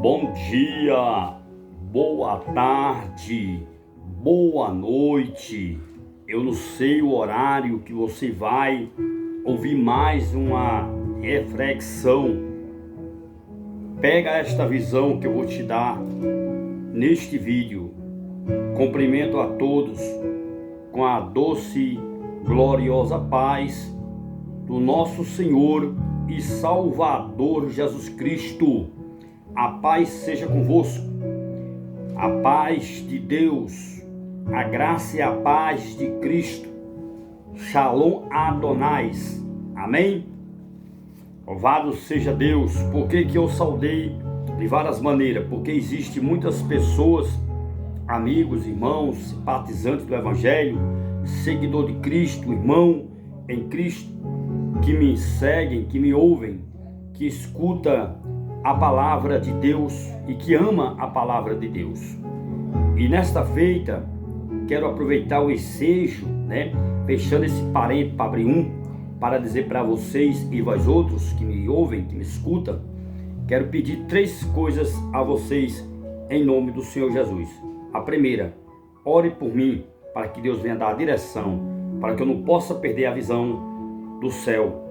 Bom dia, boa tarde, boa noite. Eu não sei o horário que você vai ouvir mais uma reflexão. Pega esta visão que eu vou te dar neste vídeo. Cumprimento a todos com a doce, gloriosa paz do nosso Senhor e Salvador Jesus Cristo. A paz seja convosco, a paz de Deus, a graça e a paz de Cristo. Shalom Adonais, amém? Louvado seja Deus. Por que eu saudei de várias maneiras? Porque existe muitas pessoas, amigos, irmãos, simpatizantes do Evangelho, seguidor de Cristo, irmão em Cristo, que me seguem, que me ouvem, que escuta a palavra de Deus e que ama a palavra de Deus. E nesta feita, quero aproveitar o ensejo, fechando esse parênteses para abrir para dizer para vocês e vós outros que me ouvem, que me escutam, quero pedir 3 coisas a vocês em nome do Senhor Jesus. A primeira, ore por mim, para que Deus venha dar a direção, para que eu não possa perder a visão do céu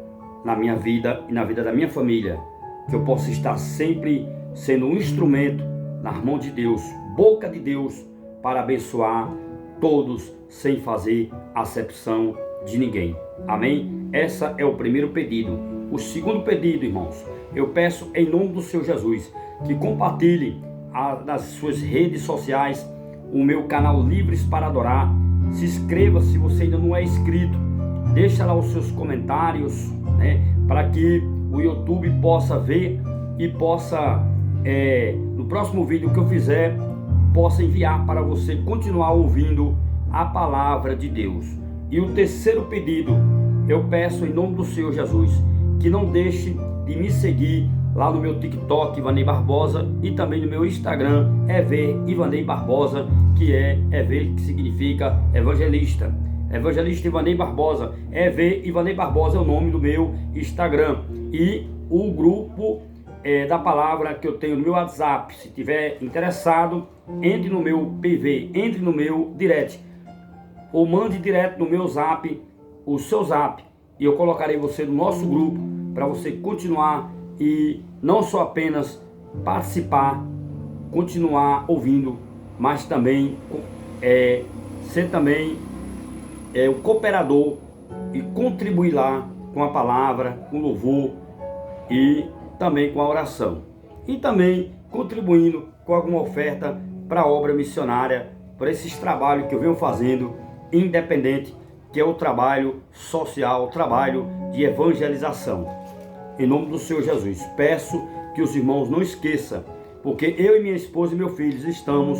na minha vida e na vida da minha família, que eu possa estar sempre sendo um instrumento nas mãos de Deus, boca de Deus, para abençoar todos sem fazer acepção de ninguém. Amém? Esse é o primeiro pedido. O segundo pedido, irmãos, eu peço em nome do Senhor Jesus que compartilhe nas suas redes sociais o meu canal Livres para Adorar. Se inscreva se você ainda não é inscrito. Deixa lá os seus comentários, para que o YouTube possa ver e possa, no próximo vídeo que eu fizer, possa enviar para você continuar ouvindo a palavra de Deus. E o terceiro pedido, eu peço em nome do Senhor Jesus, que não deixe de me seguir lá no meu TikTok, Ivanei Barbosa, e também no meu Instagram, Ivanei Barbosa, que é EV, que significa evangelista. Evangelista Ivanei Barbosa, Ivanei Barbosa é o nome do meu Instagram. E o grupo da palavra que eu tenho no meu WhatsApp. Se tiver interessado, entre no meu PV, entre no meu direct, ou mande direto no meu zap, o seu zap, e eu colocarei você no nosso grupo, para você continuar e não só apenas participar, continuar ouvindo, mas também ser também o cooperador e contribuir lá com a palavra, com louvor e também com a oração. E também contribuindo com alguma oferta para a obra missionária, para esses trabalhos que eu venho fazendo, independente, que é o trabalho social, o trabalho de evangelização. Em nome do Senhor Jesus, peço que os irmãos não esqueçam, porque eu e minha esposa e meus filhos estamos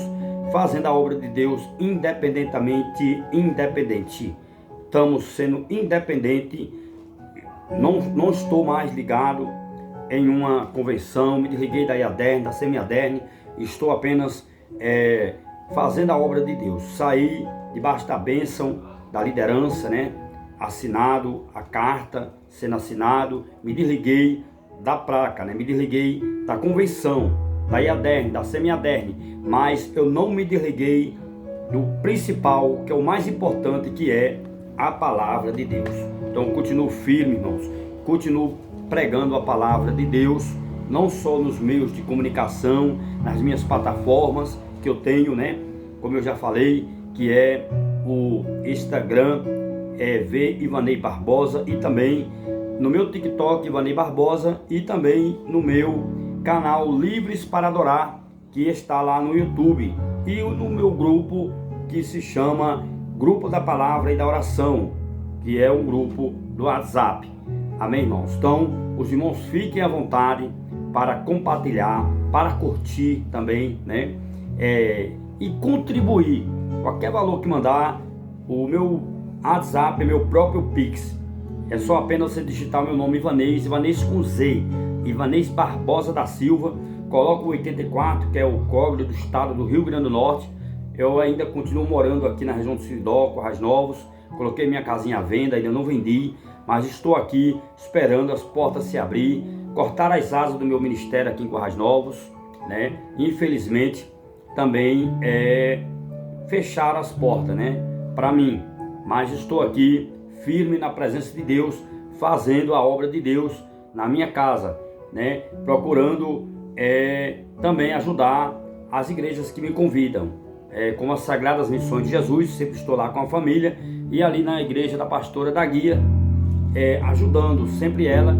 fazendo a obra de Deus independente. Estamos sendo independente. Não estou mais ligado em uma convenção, me desliguei da IADERN, da semi-ADERN, estou apenas fazendo a obra de Deus. Saí debaixo da bênção da liderança, assinado a carta, sendo assinado, me desliguei da placa, me desliguei da convenção, da IADERN, da semi-ADERN, mas eu não me desliguei do principal, que é o mais importante, que é a palavra de Deus. Então continuo firme, irmãos, continuo pregando a palavra de Deus, não só nos meios de comunicação, nas minhas plataformas que eu tenho, como eu já falei, que é o Instagram, Ivanei Barbosa, e também no meu TikTok, Ivanei Barbosa, e também no meu canal Livres para Adorar, que está lá no YouTube, e no meu grupo que se chama Grupo da Palavra e da Oração, que é um grupo do WhatsApp. Amém, irmãos? Então, os irmãos fiquem à vontade para compartilhar, para curtir também, e contribuir. Qualquer valor que mandar, o meu WhatsApp é meu próprio Pix. É só apenas você digitar meu nome, Ivanês com Z, Ivanês Barbosa da Silva, coloca o 84, que é o código do estado do Rio Grande do Norte. Eu ainda continuo morando aqui na região do Sidó, Currais Novos, coloquei minha casinha à venda, ainda não vendi, mas estou aqui esperando as portas se abrir, cortar as asas do meu ministério aqui em Currais Novos, né? Infelizmente, também fecharam as portas, né? Para mim. Mas estou aqui firme na presença de Deus, fazendo a obra de Deus na minha casa, né? Procurando também ajudar as igrejas que me convidam, como as Sagradas Missões de Jesus. Sempre estou lá com a família, e ali na igreja da pastora da Guia, ajudando sempre ela,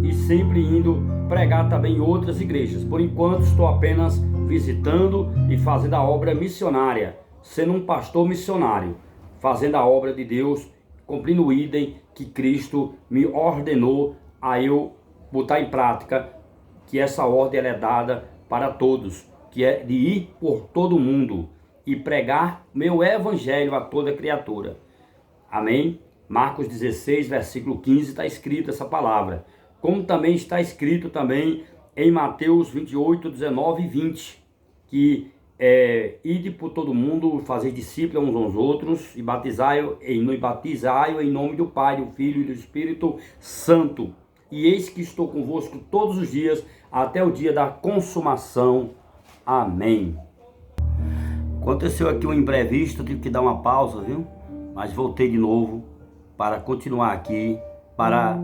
e sempre indo pregar também em outras igrejas. Por enquanto estou apenas visitando e fazendo a obra missionária, sendo um pastor missionário, fazendo a obra de Deus, cumprindo o idem que Cristo me ordenou a eu botar em prática, que essa ordem ela é dada para todos, que é de ir por todo mundo e pregar meu evangelho a toda criatura. Amém? Marcos 16, versículo 15, está escrito essa palavra. Como também está escrito também em Mateus 28, 19 e 20, que ide por todo mundo, fazer discípulos uns aos outros, e batizai-o em nome do Pai, do Filho e do Espírito Santo. E eis que estou convosco todos os dias, até o dia da consumação. Amém. Aconteceu aqui um imprevisto, tive que dar uma pausa, viu? Mas voltei de novo para continuar aqui, para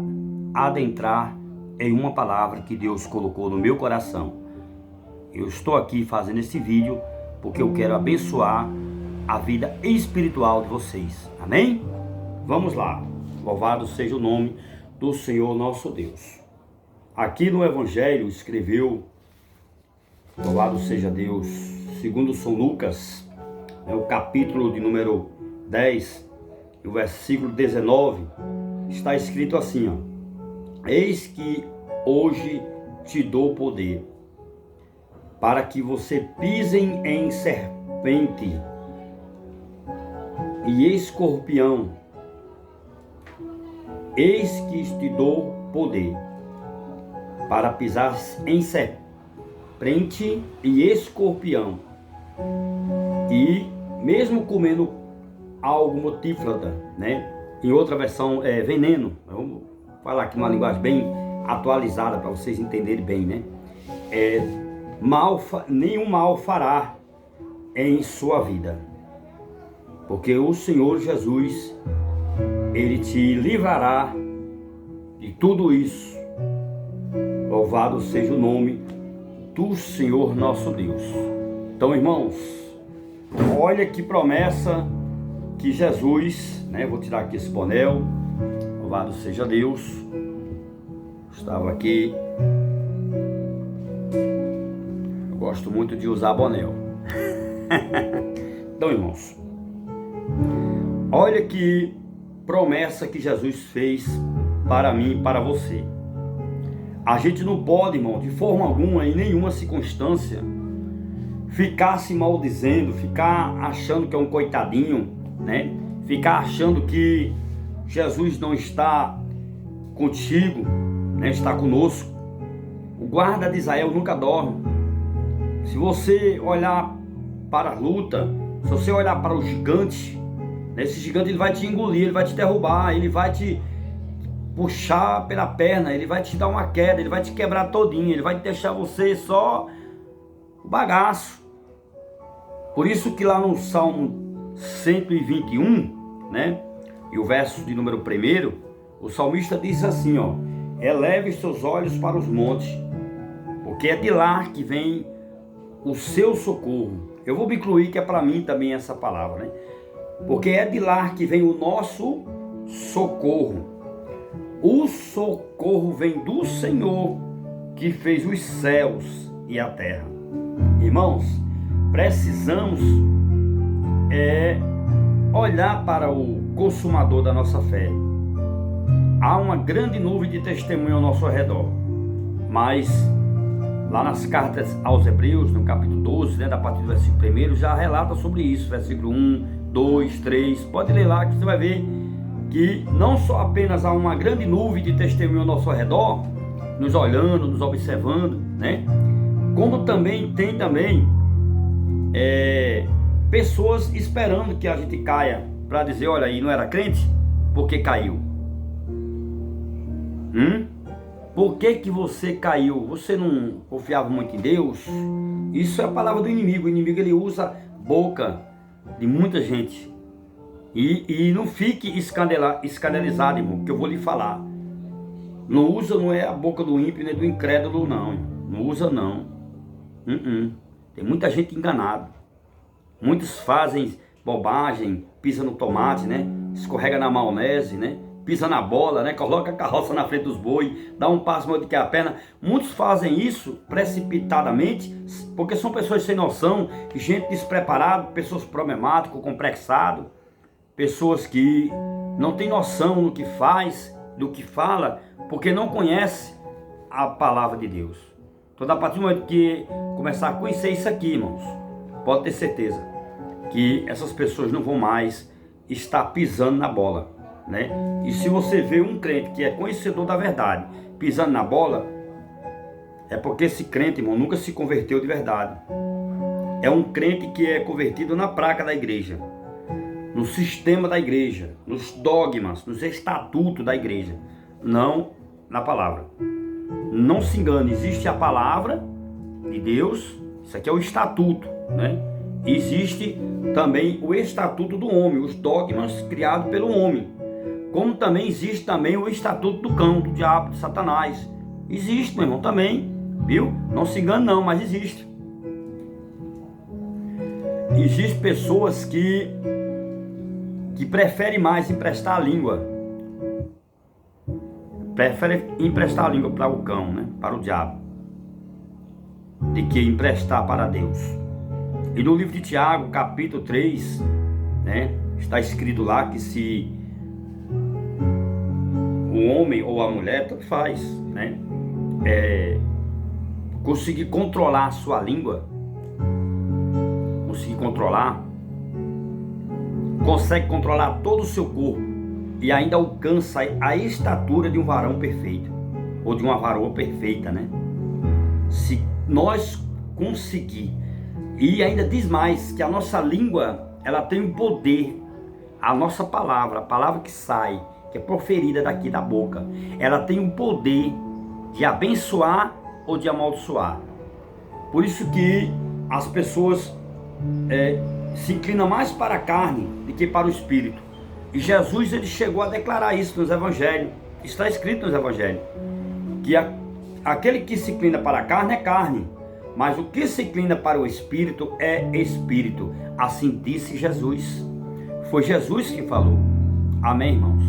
adentrar em uma palavra que Deus colocou no meu coração. Eu estou aqui fazendo esse vídeo porque eu quero abençoar a vida espiritual de vocês. Amém? Vamos lá. Louvado seja o nome do Senhor nosso Deus. Aqui no Evangelho escreveu, louvado seja Deus, segundo São Lucas, o capítulo de número 10, e o versículo 19, está escrito assim, ó: eis que hoje te dou poder, para que você pisem em serpente e escorpião. Eis que te dou poder, para pisar em serpente e escorpião, e mesmo comendo algo mortífera, né? Em outra versão veneno. Vamos falar aqui numa linguagem bem atualizada para vocês entenderem bem, né? Nenhum mal fará em sua vida, porque o Senhor Jesus, Ele te livrará de tudo isso. Louvado seja o nome do Senhor nosso Deus. Então, irmãos, olha que promessa que Jesus, né? Vou tirar aqui esse boné. Louvado seja Deus. Estava aqui. Eu gosto muito de usar boné. Então, irmãos, olha que promessa que Jesus fez para mim e para você. A gente não pode, irmão, de forma alguma, em nenhuma circunstância, ficar se maldizendo, ficar achando que é um coitadinho, né? Ficar achando que Jesus não está contigo, né? Está conosco. O guarda de Israel nunca dorme. Se você olhar para a luta, se você olhar para o gigante, né? Esse gigante ele vai te engolir, ele vai te derrubar, ele vai te puxar pela perna, ele vai te dar uma queda, ele vai te quebrar todinho, ele vai deixar você só o bagaço. Por isso que lá no Salmo 121, né, e o verso de número 1, o salmista diz assim, ó: eleve seus olhos para os montes, porque é de lá que vem o seu socorro. Eu vou me incluir que é para mim também essa palavra, né? Porque é de lá que vem o nosso socorro. O socorro vem do Senhor, que fez os céus e a terra. Irmãos, precisamos olhar para o consumador da nossa fé. Há uma grande nuvem de testemunho ao nosso redor, mas lá nas cartas aos Hebreus, no capítulo 12, né, da partir do versículo 1, já relata sobre isso, versículo 1, 2, 3, pode ler lá que você vai ver que não só apenas há uma grande nuvem de testemunho ao nosso redor, nos olhando, nos observando, né? Como também tem pessoas esperando que a gente caia, para dizer, olha aí, não era crente, porque caiu. Por que que você caiu? Você não confiava muito em Deus? Isso é a palavra do inimigo. O inimigo, ele usa a boca de muita gente. E não fique escandalizado, irmão, que eu vou lhe falar. Não é a boca do ímpio nem do incrédulo, não. Não usa, não. Tem muita gente enganada. Muitos fazem bobagem, pisa no tomate, né? Escorrega na maionese, né? Pisa na bola, né? Coloca a carroça na frente dos bois, dá um passo maior do que a perna. Muitos fazem isso precipitadamente, porque são pessoas sem noção, gente despreparada, pessoas problemáticas, complexadas, pessoas que não têm noção do que faz, do que fala, porque não conhece a palavra de Deus. Então, a partir do momento que começar a conhecer isso aqui, irmãos, pode ter certeza que essas pessoas não vão mais estar pisando na bola, né? E se você vê um crente que é conhecedor da verdade pisando na bola, é porque esse crente, irmão, nunca se converteu de verdade. É um crente que é convertido na placa da igreja, no sistema da igreja, nos dogmas, nos estatutos da igreja, não na palavra. Não se engane, existe a palavra de Deus, isso aqui é o estatuto, né? Existe também o estatuto do homem, os dogmas criados pelo homem. Como também existe também o estatuto do cão, do diabo, de Satanás. Existe, meu irmão, também, viu? Não se engane não, mas existe. Existem pessoas que preferem mais emprestar a língua. Preferem emprestar a língua para o cão, né? Para o diabo, de que emprestar para Deus. E no livro de Tiago, capítulo 3, né, está escrito lá que se o homem ou a mulher, tanto faz, né, conseguir controlar a sua língua, consegue controlar todo o seu corpo e ainda alcança a estatura de um varão perfeito, ou de uma varoa perfeita, né? Se nós conseguir. E ainda diz mais, que a nossa língua, ela tem um poder, a nossa palavra, a palavra que sai, que é proferida daqui da boca, ela tem um poder de abençoar ou de amaldiçoar. Por isso que as pessoas se inclinam mais para a carne do que para o espírito. E Jesus, ele chegou a declarar isso nos evangelhos, está escrito nos evangelhos, que aquele que se inclina para a carne é carne, mas o que se inclina para o Espírito é Espírito. Assim disse Jesus. Foi Jesus que falou. Amém, irmãos?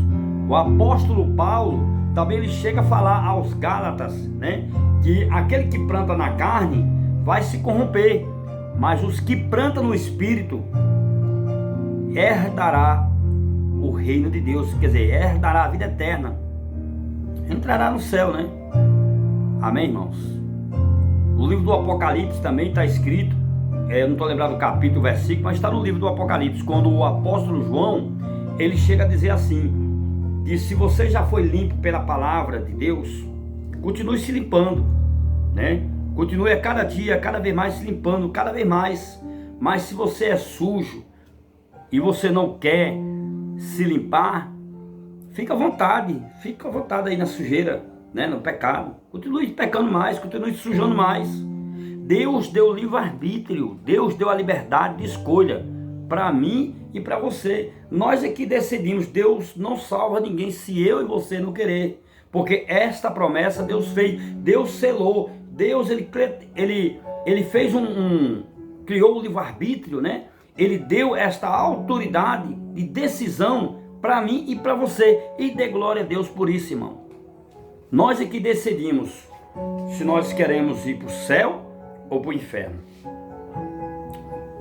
O apóstolo Paulo também ele chega a falar aos Gálatas, né, que aquele que planta na carne vai se corromper, mas os que plantam no Espírito herdará o reino de Deus, quer dizer, herdará a vida eterna, entrará no céu, né? Amém, irmãos? No livro do Apocalipse também está escrito, eu não estou lembrado do capítulo, versículo, mas está no livro do Apocalipse, quando o apóstolo João, ele chega a dizer assim, que se você já foi limpo pela palavra de Deus, continue se limpando, né? Continue a cada dia, cada vez mais se limpando, cada vez mais. Mas se você é sujo e você não quer se limpar, fica à vontade aí na sujeira, né, no pecado. Continue pecando mais, continue sujando mais. Deus deu livre-arbítrio, Deus deu a liberdade de escolha para mim e para você. Nós é que decidimos. Deus não salva ninguém se eu e você não querer, porque esta promessa Deus fez, Deus selou, Deus ele fez criou o livre-arbítrio, né? Ele deu esta autoridade de decisão para mim e para você, e dê glória a Deus por isso, irmão. Nós é que decidimos se nós queremos ir para o céu ou para o inferno.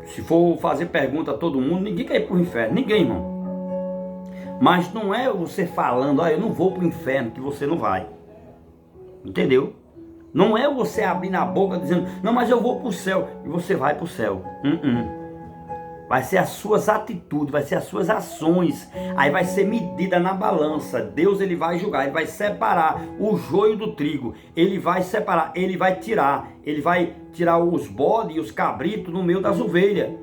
Se for fazer pergunta a todo mundo, ninguém quer ir para o inferno, ninguém, irmão. Mas não é você falando, eu não vou para o inferno, que você não vai. Entendeu? Não é você abrir na boca dizendo, não, mas eu vou para o céu, e você vai para o céu. Vai ser as suas atitudes, vai ser as suas ações, aí vai ser medida na balança. Deus ele vai julgar, ele vai separar o joio do trigo, ele vai separar, ele vai tirar os bodes e os cabritos no meio das ovelhas.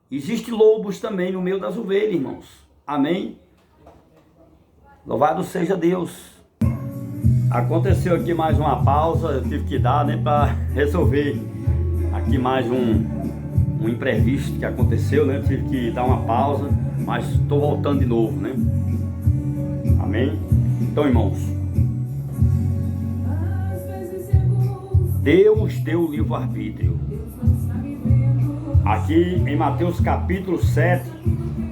Existem lobos também no meio das ovelhas, irmãos. Amém? Louvado seja Deus. Aconteceu aqui mais uma pausa, eu tive que dar, né, para resolver aqui mais um imprevisto que aconteceu, né? Eu tive que dar uma pausa, mas estou voltando de novo, né? Amém? Então, irmãos, Deus deu o livre-arbítrio. Aqui em Mateus capítulo 7,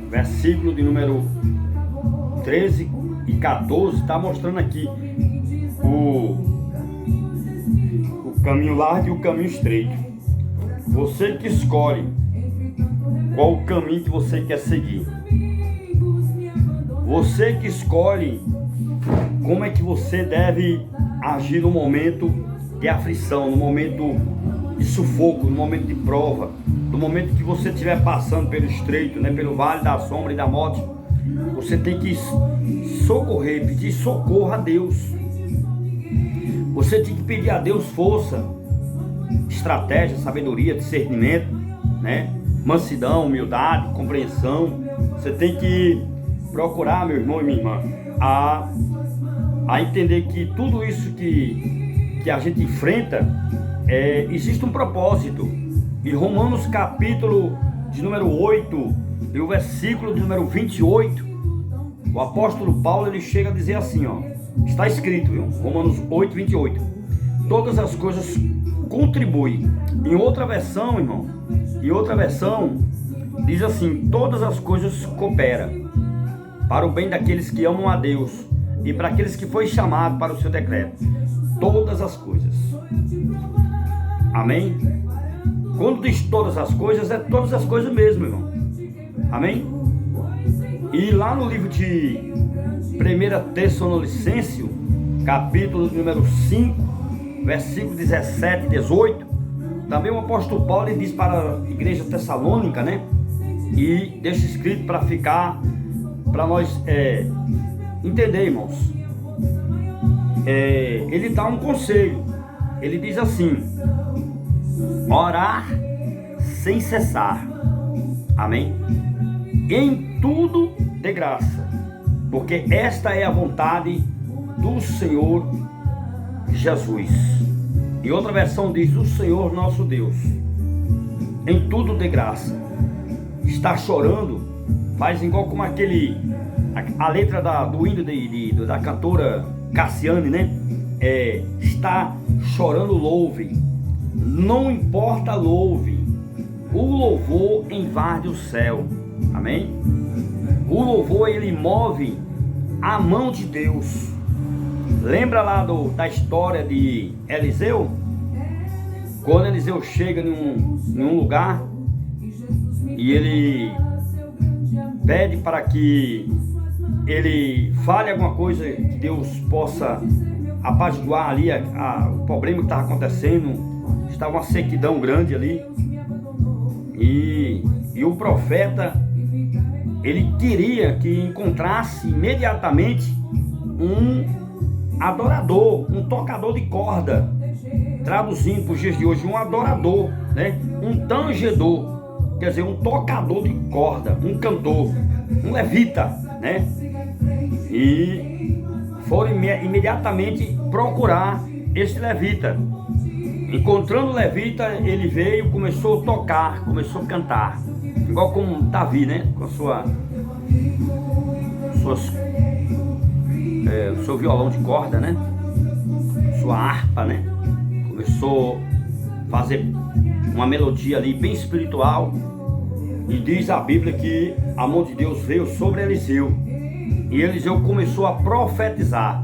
versículo de número 13 e 14, está mostrando aqui o caminho largo e o caminho estreito. Você que escolhe qual o caminho que você quer seguir. Você que escolhe como é que você deve agir no momento de aflição, no momento de sufoco, no momento de prova, no momento que você estiver passando pelo estreito, né, pelo vale da sombra e da morte. Você tem que socorrer, pedir socorro a Deus. Você tem que pedir a Deus força, estratégia, sabedoria, discernimento, né? Mansidão, humildade, compreensão. Você tem que procurar, meu irmão e minha irmã, a entender que tudo isso que a gente enfrenta, existe um propósito. Em Romanos capítulo de número 8 e o versículo de número 28, o apóstolo Paulo ele chega a dizer assim, ó, está escrito, viu? Romanos 8, 28, todas as coisas contribuem. Em outra versão, irmão, diz assim, todas as coisas cooperam para o bem daqueles que amam a Deus e para aqueles que foi chamado para o seu decreto. Todas as coisas. Amém? Quando diz todas as coisas, é todas as coisas mesmo, irmão. Amém? E lá no livro de 1 Tessalonicenses, capítulo número 5, versículo 17 e 18, também o apóstolo Paulo diz para a igreja tessalônica, né? E deixa escrito para ficar, para nós entender, irmãos. Ele dá um conselho. Ele diz assim: orar sem cessar. Amém? Em tudo de graça, porque esta é a vontade do Senhor Jesus. Em outra versão diz: do Senhor nosso Deus. Em tudo de graça. Está chorando, faz igual como a letra do hino da cantora Cassiane, né? Está chorando, louve. Não importa, louve. O louvor invade o céu. Amém? O louvor, ele move a mão de Deus. Lembra lá da história de Eliseu? Quando Eliseu chega em um lugar e ele pede para que ele fale alguma coisa que Deus possa apaziguar ali o problema que estava acontecendo. Estava uma sequidão grande ali. E o profeta, ele queria que encontrasse imediatamente um adorador, um tocador de corda, traduzindo para os dias de hoje, um adorador, né? Um tangedor, quer dizer, um tocador de corda, um cantor, um levita, né? E foram imediatamente procurar esse levita. Encontrando o levita, ele veio, começou a tocar, começou a cantar, igual como Davi, né? Com o seu violão de corda, né? Sua harpa, né? Começou a fazer uma melodia ali bem espiritual. E diz a Bíblia que a mão de Deus veio sobre Eliseu. E Eliseu começou a profetizar.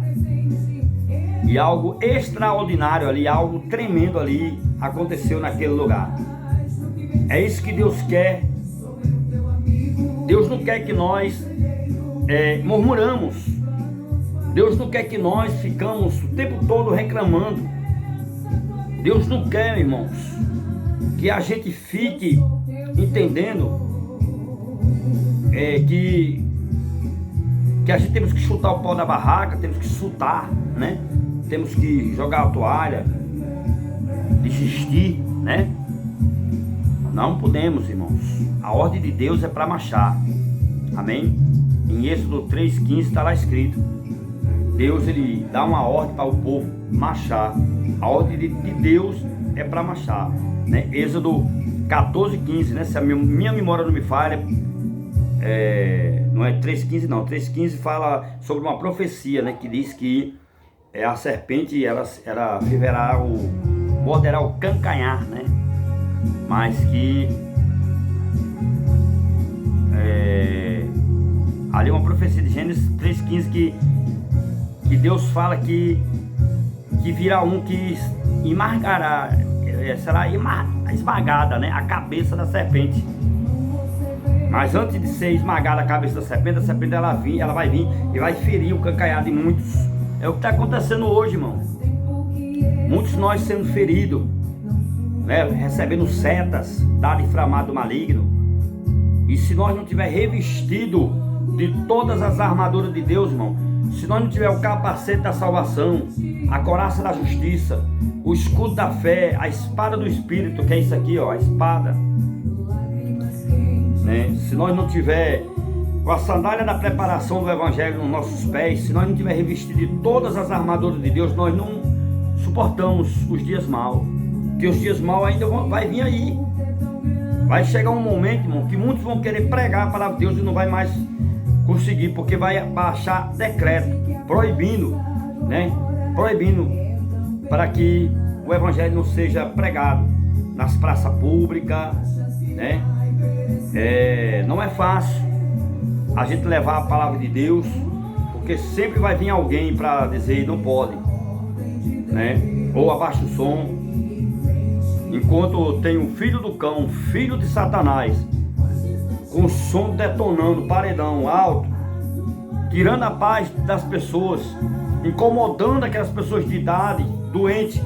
E algo extraordinário ali, algo tremendo ali aconteceu naquele lugar. É isso que Deus quer. Deus não quer que nós murmuramos. Deus não quer que nós ficamos o tempo todo reclamando. Deus não quer, irmãos, que a gente fique entendendo que a gente temos que chutar o pau da barraca, temos que chutar, né? Temos que jogar a toalha, desistir, né? Não podemos, irmãos. A ordem de Deus é para marchar. Amém? Em Êxodo 3,15 está lá escrito: Deus ele dá uma ordem para o povo marchar. A ordem de Deus é para marchar, né? Êxodo 14:15, né? Se a minha memória não me falha, não é 3:15 não. 3:15 fala sobre uma profecia, né? Que diz que a serpente ela morderá o calcanhar, né? Mas que ali é uma profecia de Gênesis 3:15 que Deus fala que virá um que esmagará, será esmagada, né, a cabeça da serpente. Mas antes de ser esmagada a cabeça da serpente ela vai vir e vai ferir o calcanhar de muitos. É o que está acontecendo hoje, irmão. Muitos de nós sendo feridos, né, recebendo setas dadas inflamadas do maligno. E se nós não tiver revestido de todas as armaduras de Deus, irmão, se nós não tiver o capacete da salvação, a couraça da justiça, o escudo da fé, a espada do Espírito, que é isso aqui, ó, a espada, né? Se nós não tiver com a sandália da preparação do Evangelho nos nossos pés, se nós não tiver revestido de todas as armaduras de Deus, nós não suportamos os dias maus, que os dias maus ainda vai vir aí. Vai chegar um momento, irmão, que muitos vão querer pregar a palavra de Deus e não vai mais conseguir, porque vai baixar decreto proibindo, né? Proibindo para que o evangelho não seja pregado nas praças públicas, né? Não é fácil a gente levar a palavra de Deus, porque sempre vai vir alguém para dizer não pode, né? Ou abaixa o som. Enquanto tem o filho do cão, filho de Satanás, com o som detonando, paredão alto, tirando a paz das pessoas, incomodando aquelas pessoas de idade, doente,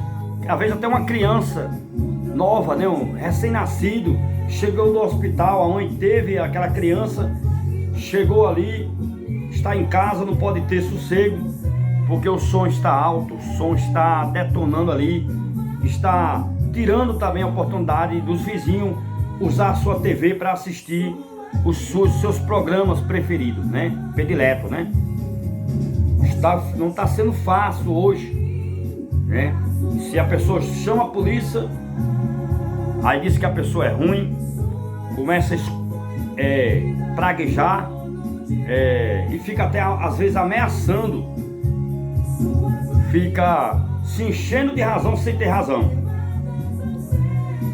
às vezes até uma criança nova, né, um recém-nascido, chegou do hospital, onde teve aquela criança, chegou ali, está em casa, não pode ter sossego, porque o som está alto, o som está detonando ali, está tirando também a oportunidade dos vizinhos usar a sua TV para assistir os seus programas preferidos, né? Predileto, né? Não está sendo fácil hoje, né? Se a pessoa chama a polícia, aí diz que a pessoa é ruim, começa a praguejar, e fica até às vezes ameaçando, fica se enchendo de razão sem ter razão.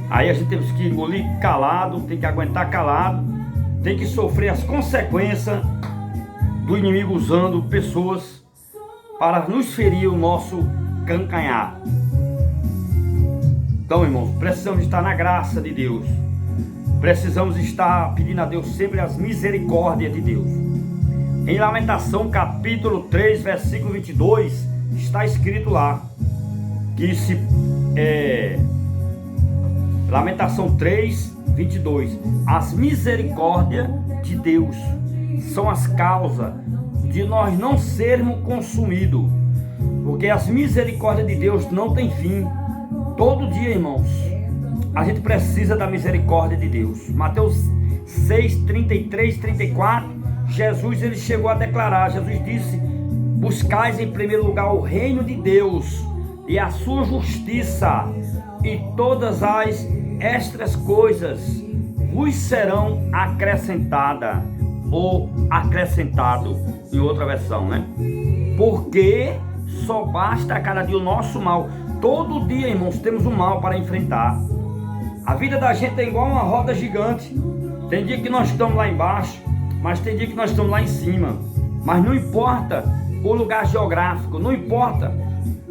Aí a gente tem que engolir calado, tem que aguentar calado, tem que sofrer as consequências do inimigo usando pessoas para nos ferir o nosso calcanhar. Então, irmãos, precisamos estar na graça de Deus. Precisamos estar pedindo a Deus sempre as misericórdias de Deus. Em Lamentação capítulo 3, versículo 22, está escrito lá que Lamentação 3, 22. As misericórdias de Deus são as causas de nós não sermos consumidos, porque as misericórdias de Deus não têm fim. Todo dia, irmãos, a gente precisa da misericórdia de Deus. Mateus 6, 33, 34, Jesus ele chegou a declarar, Jesus disse: buscais em primeiro lugar o reino de Deus e a sua justiça, e todas estas coisas vos serão acrescentadas, ou acrescentado em outra versão, né? Porque só basta a cada dia o nosso mal. Todo dia, irmãos, temos um mal para enfrentar. A vida da gente é igual uma roda gigante. Tem dia que nós estamos lá embaixo, mas tem dia que nós estamos lá em cima. Mas não importa o lugar geográfico, não importa.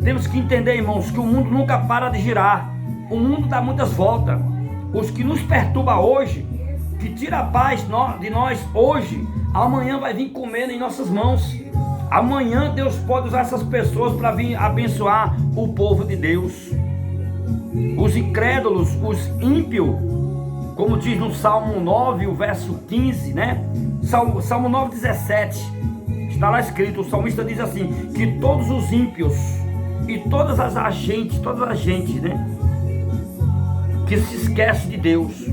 Temos que entender, irmãos, que o mundo nunca para de girar. O mundo dá muitas voltas. Os que nos perturbam hoje, que tira a paz de nós hoje, amanhã vai vir comendo em nossas mãos. Amanhã Deus pode usar essas pessoas para vir abençoar o povo de Deus. Os incrédulos, os ímpios, como diz no Salmo 9, o verso 15, né? Salmo 9, 17, está lá escrito, o salmista diz assim, que todos os ímpios e todas as gente, né? Que se esquece de Deus,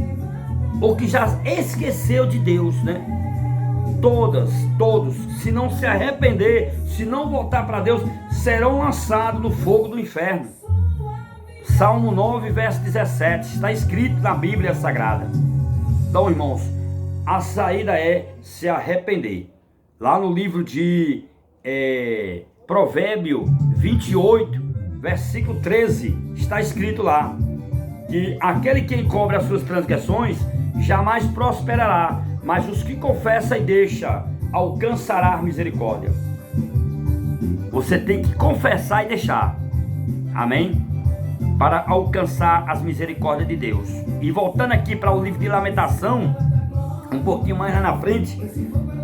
ou que já esqueceu de Deus, né? todos, se não se arrepender, se não voltar para Deus, serão lançados no fogo do inferno. Salmo 9, verso 17, está escrito na Bíblia Sagrada. Então, irmãos, a saída é se arrepender. Lá no livro de Provérbio 28, versículo 13, está escrito lá, que aquele que encobre as suas transgressões jamais prosperará, mas os que confessam e deixam alcançará misericórdia. Você tem que confessar e deixar, amém? Para alcançar as misericórdias de Deus. E voltando aqui para o livro de Lamentação, um pouquinho mais lá na frente,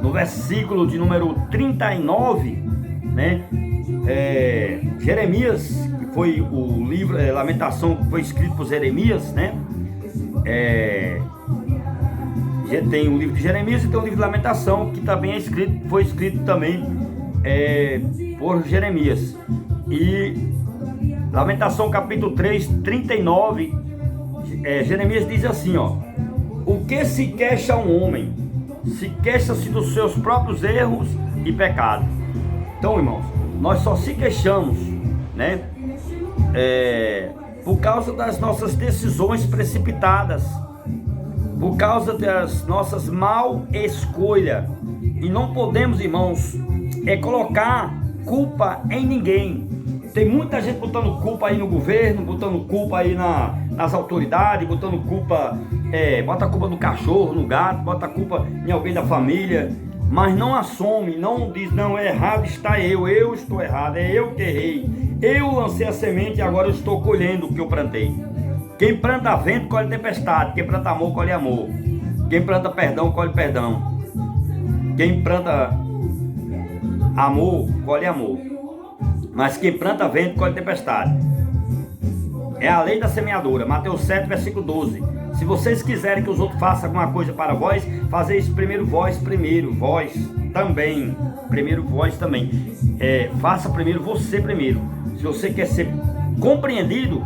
no versículo de número 39, né? Jeremias, que foi o livro, Lamentação, que foi escrito por Jeremias, né? Tem o livro de Jeremias e tem o livro de Lamentação, que também foi escrito também por Jeremias. E Lamentação capítulo 3, 39, Jeremias diz assim, ó: o que se queixa um homem? Se queixa-se dos seus próprios erros e pecados. Então, irmãos, nós só se queixamos, né? Por causa das nossas decisões precipitadas, por causa das nossas mal escolhas. E não podemos, irmãos, colocar culpa em ninguém. Tem muita gente botando culpa aí no governo, botando culpa aí nas autoridades, botando culpa, bota a culpa no cachorro, no gato, bota a culpa em alguém da família, mas não assume, não diz, não, errado está eu estou errado, é eu que errei, eu lancei a semente e agora eu estou colhendo o que eu plantei. Quem planta vento, colhe tempestade. Quem planta amor, colhe amor. Quem planta perdão, colhe perdão. Quem planta amor, colhe amor. Mas quem planta vento, colhe tempestade. É a lei da semeadura. Mateus 7, versículo 12. Se vocês quiserem que os outros façam alguma coisa para vós, fazei isso primeiro vós também. Primeiro vós também. Faça primeiro você primeiro. Se você quer ser compreendido,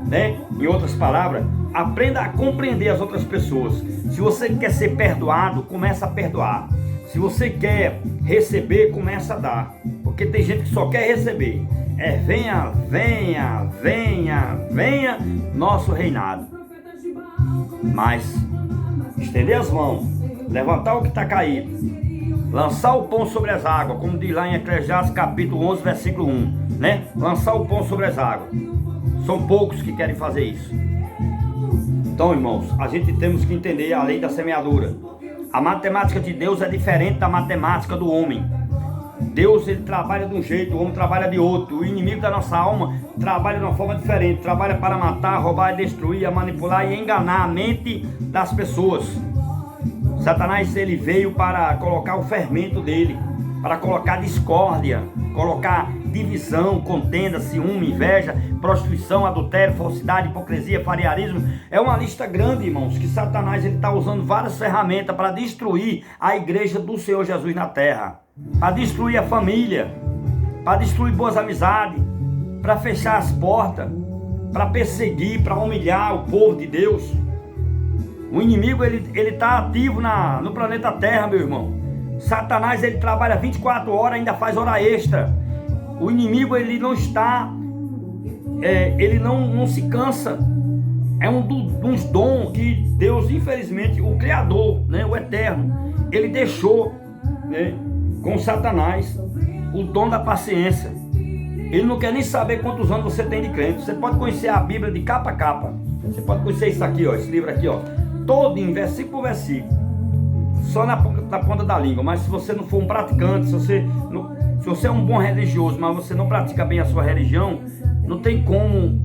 né? Em outras palavras, aprenda a compreender as outras pessoas. Se você quer ser perdoado, começa a perdoar. Se você quer receber, começa a dar. Porque tem gente que só quer receber. Venha, venha, venha, venha nosso reinado. Mas estender as mãos, levantar o que está caído, lançar o pão sobre as águas, como diz lá em Eclesiastes capítulo 11, versículo 1, né? Lançar o pão sobre as águas. São poucos que querem fazer isso. Então, irmãos, a gente temos que entender a lei da semeadura. A matemática de Deus é diferente da matemática do homem. Deus, ele trabalha de um jeito, o homem trabalha de outro. O inimigo da nossa alma trabalha de uma forma diferente. Trabalha para matar, roubar, destruir, manipular e enganar a mente das pessoas. Satanás, ele veio para colocar o fermento dele, para colocar discórdia, colocar divisão, contenda, ciúme, inveja, prostituição, adultério, falsidade, hipocrisia, farearismo. É uma lista grande, irmãos, que Satanás está usando várias ferramentas para destruir a igreja do Senhor Jesus na terra, para destruir a família, para destruir boas amizades, para fechar as portas, para perseguir, para humilhar o povo de Deus. O inimigo, ele está ativo no planeta Terra, meu irmão. Satanás, ele trabalha 24 horas, ainda faz hora extra. O inimigo, ele não está, ele não se cansa. É um dos dons que Deus, infelizmente, o Criador, né, o Eterno, ele deixou, né, com Satanás o dom da paciência. Ele não quer nem saber quantos anos você tem de crente. Você pode conhecer a Bíblia de capa a capa. Você pode conhecer isso aqui, ó, esse livro aqui, ó, todo em versículo por versículo, só na ponta da língua. Mas se você não for um praticante, se você é um bom religioso, mas você não pratica bem a sua religião, não tem como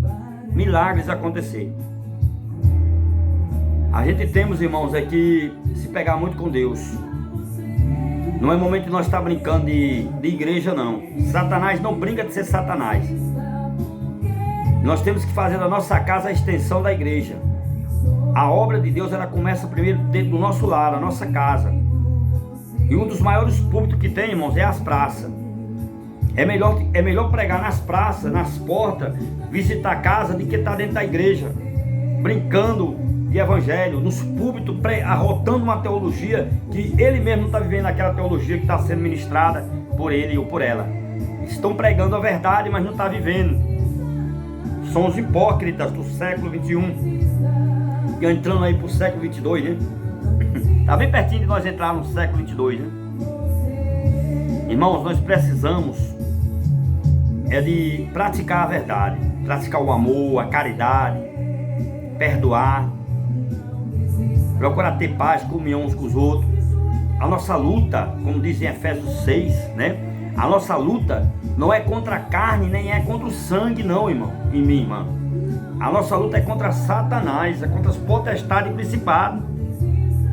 milagres acontecer. A gente temos, irmãos, é que se pegar muito com Deus. Não é momento de nós estar brincando de igreja, não. Satanás não brinca de ser Satanás. Nós temos que fazer da nossa casa a extensão da igreja. A obra de Deus, ela começa primeiro dentro do nosso lar, a nossa casa. E um dos maiores púlpitos que tem, irmãos, é as praças. É melhor pregar nas praças, nas portas, visitar a casa, do que estar dentro da igreja, brincando de evangelho, nos púlpitos, arrotando uma teologia que ele mesmo não está vivendo aquela teologia que está sendo ministrada por ele ou por ela. Estão pregando a verdade, mas não está vivendo. São os hipócritas do século 21, entrando aí para o século 22, né? Está bem pertinho de nós entrar no século 22, né? Irmãos, nós precisamos de praticar a verdade, praticar o amor, a caridade, perdoar, procurar ter paz, comunhão uns com os outros. A nossa luta, como diz em Efésios 6, né? A nossa luta não é contra a carne, nem é contra o sangue, não, irmão e minha irmã. A nossa luta é contra Satanás, é contra as potestades e principados.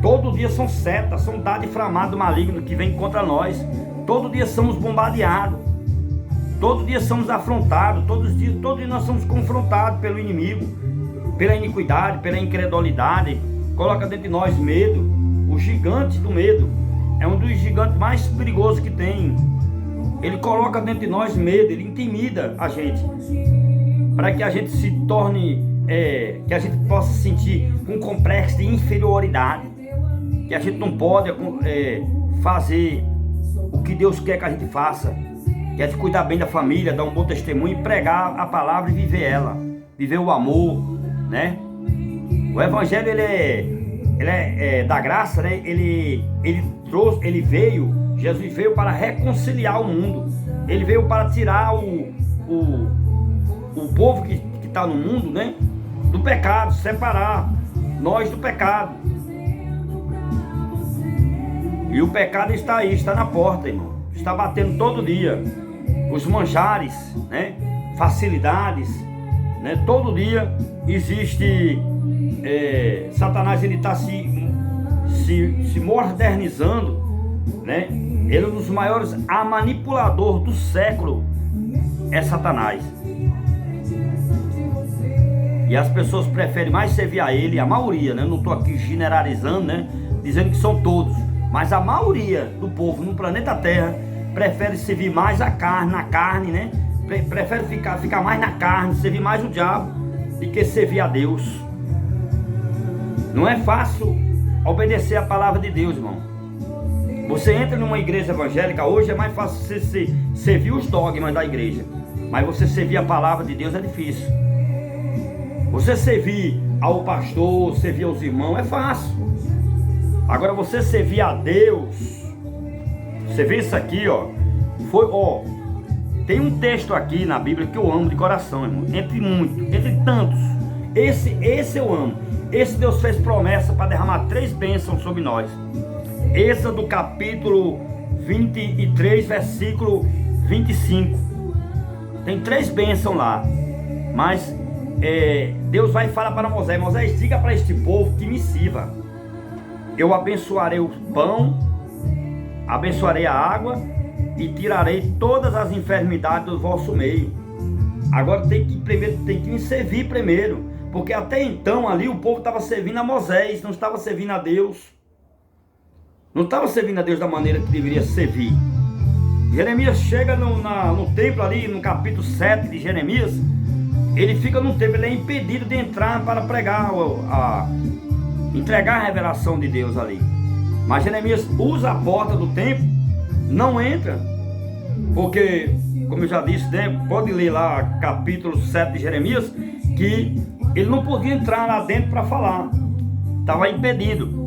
Todo dia são setas, são dados inflamados malignos que vêm contra nós. Todo dia somos bombardeados. Todo dia somos afrontados. Todo dia nós somos confrontados pelo inimigo, pela iniquidade, pela incredulidade. Coloca dentro de nós medo. O gigante do medo é um dos gigantes mais perigosos que tem. Ele coloca dentro de nós medo, ele intimida a gente, para que a gente se torne, que a gente possa sentir um complexo de inferioridade, que a gente não pode fazer o que Deus quer que a gente faça, que é de cuidar bem da família, dar um bom testemunho e pregar a palavra e viver ela, viver o amor, né? O evangelho ele é da graça, né? Jesus veio para reconciliar o mundo. Ele veio para tirar o povo que está no mundo, né, do pecado, separar nós do pecado. E o pecado está aí, está na porta, irmão. Está batendo todo dia. Os manjares, né, facilidades, né, todo dia existe. Satanás, ele está se modernizando, né? Ele é um dos maiores manipuladores do século, é Satanás. E as pessoas preferem mais servir a ele, a maioria, né? Eu não estou aqui generalizando, né? Dizendo que são todos, mas a maioria do povo no planeta Terra prefere servir mais a carne, na carne, né? Prefere ficar mais na carne, servir mais o diabo, do que servir a Deus. Não é fácil obedecer a palavra de Deus, irmão. Você entra numa igreja evangélica, hoje é mais fácil você servir os dogmas da igreja, mas você servir a palavra de Deus é difícil. Você servir ao pastor, servir aos irmãos é fácil. Agora você servir a Deus, você vê isso aqui, tem um texto aqui na Bíblia que eu amo de coração, irmão, entre tantos. Esse eu amo. Esse Deus fez promessa para derramar 3 bênçãos sobre nós. Êxodo capítulo 23, versículo 25. Tem 3 bênçãos lá. Mas Deus vai falar para Moisés: Moisés, diga para este povo que me sirva. Eu abençoarei o pão, abençoarei a água e tirarei todas as enfermidades do vosso meio. Agora tem que me servir primeiro, porque até então ali o povo estava servindo a Moisés, não estava servindo a Deus. Não estava servindo a Deus da maneira que deveria servir. Jeremias chega no templo ali, no capítulo 7 de Jeremias. Ele fica no templo, ele é impedido de entrar para pregar, entregar a revelação de Deus ali. Mas Jeremias usa a porta do templo, não entra, porque, como eu já disse, né, pode ler lá capítulo 7 de Jeremias, que ele não podia entrar lá dentro para falar, estava impedido.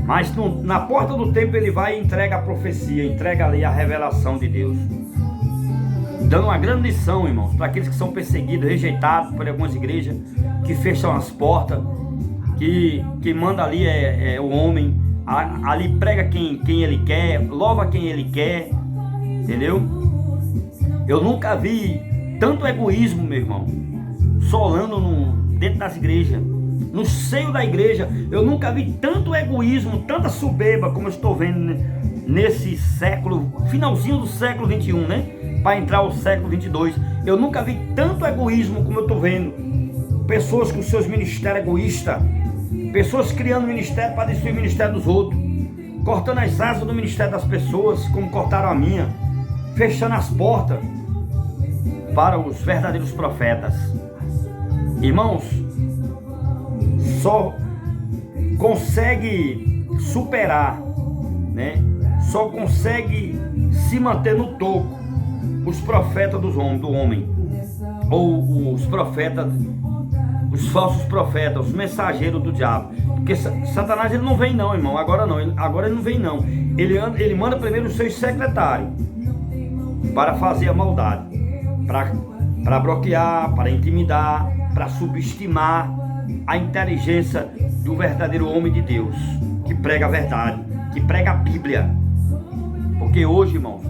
Mas na porta do templo ele vai e entrega a profecia, entrega ali a revelação de Deus. Dando uma grande lição, irmãos, para aqueles que são perseguidos, rejeitados por algumas igrejas, que fecham as portas, que manda ali é o homem, ali prega quem ele quer, louva quem ele quer, entendeu? Eu nunca vi tanto egoísmo, meu irmão, solando dentro das igrejas. No seio da igreja, eu nunca vi tanto egoísmo, tanta soberba como eu estou vendo nesse século, finalzinho do século 21, né? Para entrar o século 22. Eu nunca vi tanto egoísmo como eu estou vendo. Pessoas com seus ministérios egoístas, pessoas criando ministério para destruir o ministério dos outros, cortando as asas do ministério das pessoas, como cortaram a minha, fechando as portas para os verdadeiros profetas. Irmãos, só consegue superar, né? Só consegue se manter no topo os profetas do homem, ou os profetas, os falsos profetas, os mensageiros do diabo. Porque Satanás ele não vem não, irmão, agora ele não vem não. Ele manda primeiro os seus secretários para fazer a maldade, para bloquear, para intimidar, para subestimar a inteligência do verdadeiro homem de Deus, que prega a verdade, que prega a Bíblia. Porque hoje, irmãos,